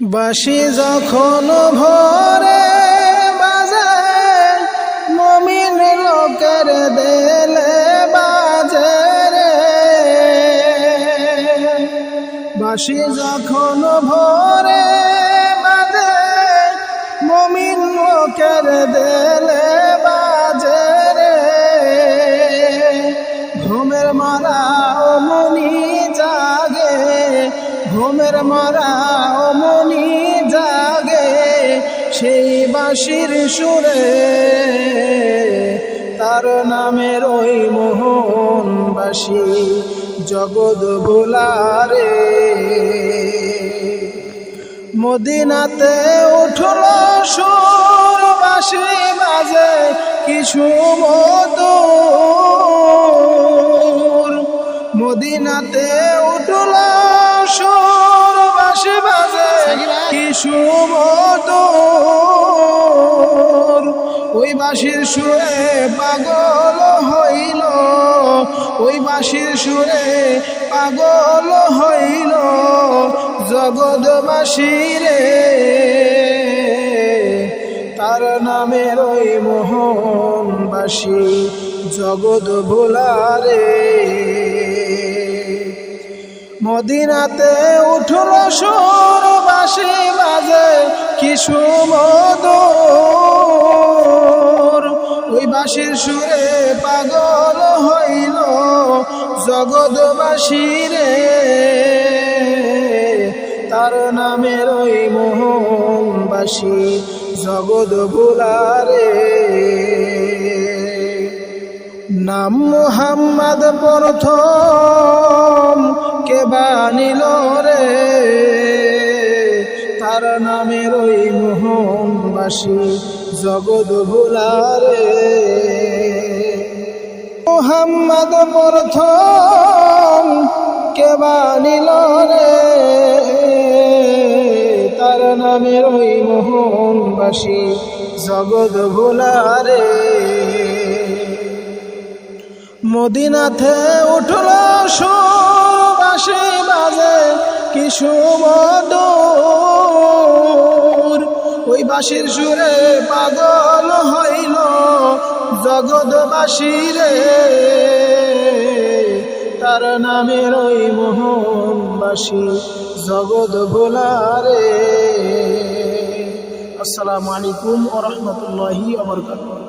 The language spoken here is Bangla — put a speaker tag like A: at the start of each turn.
A: বাঁশি যখন ভোরে বাজে মুমিন লোকের দিলে বাজে রে। বাঁশি যখন ভোরে বাজে মুমিন লোকের দিলে বাজে রে। ঘুমের মারা ও মনি জাগে, ঘুমের মারা ও মনি জাগে সেই বাঁশির সুরে। তার নামের ওই মোহন বাঁশি জগৎ ভোলারে। মদিনাতে উঠল সুর বাঁশি বাজে কিছু মধুর। মদিনাতে উঠল সুর বাঁশি বাজে কিছু মধুর। ওই বাঁশির সুরে পাগল হইল, ওই বাঁশির সুরে পাগল হইল জগৎবাসী রে। তার নামের ওই মোহন বাঁশি জগৎ ভোলারে। মদিনাতে উঠল সুর বাঁশি বাজে কিছু মধুর। ওই বাঁশির সুরে পাগল হইল জগৎবাসী রে। তার নামের ওই মোহন বাঁশি জগৎ ভোলারে। নাম মুহাম্মদ প্রথম কে বানিল রে। তার নামের ওই মোহন বাঁশি জগৎ ভোলারে। মুহাম্মদ প্রথম কে বানিল রে। তার নামের ওই মোহন বাঁশি জগৎ ভোলারে। মদিনাতে উঠল সুর বাঁশি বাজে কিছু মধুর। ওই বাঁশির সুরে পাগল হইল জগৎবাসী রে। তার নামের ওই মোহন বাঁশি জগৎ ভোলারে। আসসালামু আলাইকুম ওয়া রাহমাতুল্লাহি ওয়া বারাকাতুহু।